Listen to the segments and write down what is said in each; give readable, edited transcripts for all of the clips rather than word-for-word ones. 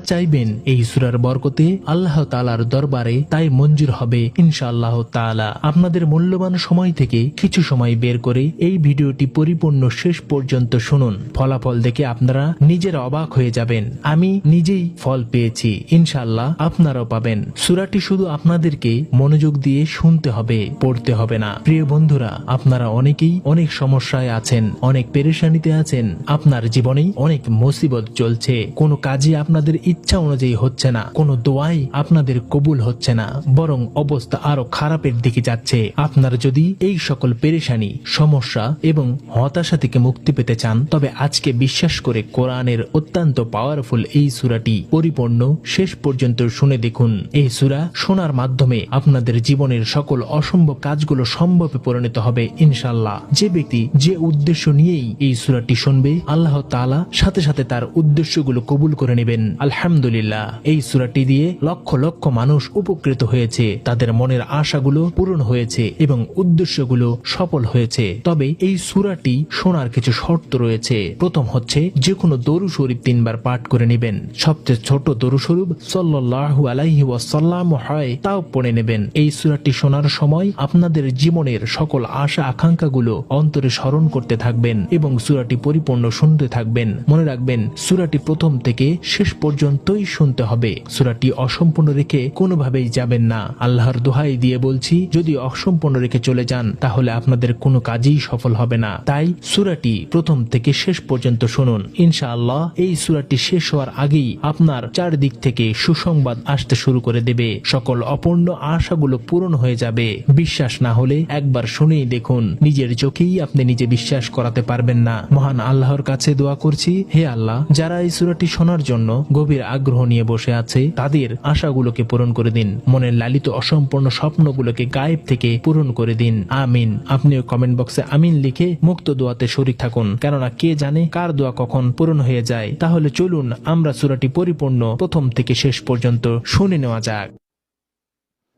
চাইবেন এই সূরার বরকতে আল্লাহ তাআলার দরবারে তাই মঞ্জুর হবে ইনশাআল্লাহ তাআলা। আপনাদের মূল্যবান সময় থেকে কিছু সময় বের করে এই ভিডিওটি পরিপূর্ণ শেষ পর্যন্ত শুনুন। ফলাফল দেখে আপনারা নিজেরা অবাক হয়ে যাবেন। আমি নিজেই ফল পেয়েছি, ইনশাআল্লাহ আপনারাও পাবেন। সূরাটি শুধু আপনাদেরকে মনোযোগ দিয়ে শুনতে হবে, পড়তে হবে না। প্রিয় বন্ধুরা, আপনারা অনেকেই অনেক সমস্যায় আছেন, অনেক পেরেশানিতে আছেন। আপনার জীবনেই অনেক মুসিবত চলছে, কোনো কাজে আপনাদের ইচ্ছা অনুযায়ী হচ্ছে না, কোনো দোয়াই আপনাদের কবুল হচ্ছে না, বরং অবস্থা আরো খারাপের দিকে যাচ্ছে। আপনারা যদি এই সকল পেরেশানি, সমস্যা এবং হতাশা থেকে মুক্তি পেতে চান, তবে আজকে বিশ্বাস করে কোরআনের অত্যন্ত পাওয়ারফুল এই সূরাটি পরিপূর্ণ শেষ পর্যন্ত শুনে দেখুন। এই সূরা শোনার মাধ্যমে আপনাদের জীবনের সকল অসম্ভব কাজগুলো সম্ভবে পরিণত হবে ইনশাআল্লাহ। যে ব্যক্তি যে উদ্দেশ্য নিয়েই এই সূরাটি শুনবে, আল্লাহ তাআলা সাথে সাথে তার উদ্দেশ্যগুলো কবুল করে নেবেন। আলহামদুলিল্লাহ, এই সূরাটি দিয়ে লক্ষ লক্ষ মানুষ উপকৃত হয়েছে, তাদের মনের আশাগুলো পূরণ হয়েছে এবং উদ্দেশ্যগুলো সফল হয়েছে। তবে এই সূরাটি শোনার কিছু শর্ত রয়েছে। প্রথম হচ্ছে, যে কোনো দরুদ শরীফ 3 বার পাঠ করে নেবেন। সবচেয়ে ছোট দরুদ শরীফ সাল্লাল্লাহু আলাইহি ওয়াসাল্লাম হয় তাও পড়ে নেবেন। এই সূরাটি শোনার সময় আপনাদের জীবনের সকল আশা আকাঙ্ক্ষাগুলো অন্তরে স্মরণ করতে থাকবেন এবং সূরাটি পরিপূর্ণ শুনতে থাকবেন। মনে রাখবেন, সূরাটি প্রথম থেকে শেষ পর্যন্তই শুনতে হবে। সূরাটি অসম্পূর্ণ রেখে কোনোভাবেই যাবেন না। আল্লাহর দোহাই দিয়ে বলছি, যদি অসম্পূর্ণ রেখে চলে যান তাহলে আপনাদের কোনো কাজই সফল হবে না। তাই সূরাটি প্রথম থেকে শেষ পর্যন্ত শুনুন। ইনশাআল্লাহ এই সূরাটি শেষ হওয়ার আগেই আপনার চারদিক থেকে সুসংবাদ আসতে শুরু করে দেবে। সকল অপূর্ণ আশাগুলো পূরণ হয়ে যাবে। বিশ্বাস না হলে একবার শুনেই দেখুন, নিজের চোখেই আপনি নিজে বিশ্বাস করাতে পারবেন না। মহান আল্লাহর কাছে দোয়া করছি, হে আল্লাহ, যারা এই সূরাটি শোনার জন্য গভীর আগ্রহ নিয়ে বসে আছে, তাদের আশাগুলোকে পূরণ করে দিন। মনের লালিত অসম্পূর্ণ স্বপ্নগুলোকে গায়েব থেকে পূরণ করে দিন। আমিন। আপনিও কমেন্ট বক্সে আমিন লিখে মুক্ত দোয়াতে শরীক থাকুন, কেননা কে জানে কার দোয়া কখন পূরণ হয়ে যায়। তাহলে চলুন আমরা সূরাটি পরিপূর্ণ প্রথম থেকে শেষ পর্যন্ত শুনে নেওয়া যাক।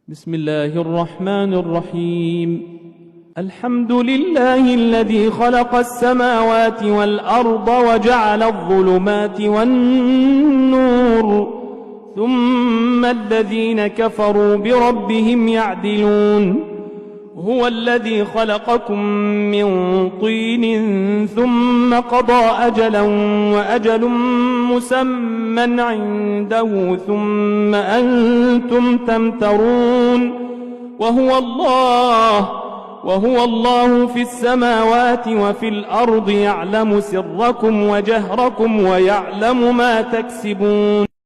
বিসমিল্লাহির রহমানির রহিম। الحمد لله الذي خلق السماوات والأرض وجعل الظلمات والنور ثم الذين كفروا بربهم يعدلون هو الذي خلقكم من طين ثم قضى أجلا وأجل مسمى عنده ثم أنتم تمترون وهو الله في السماوات وفي الأرض يعلم سركم وجهركم ويعلم ما تكسبون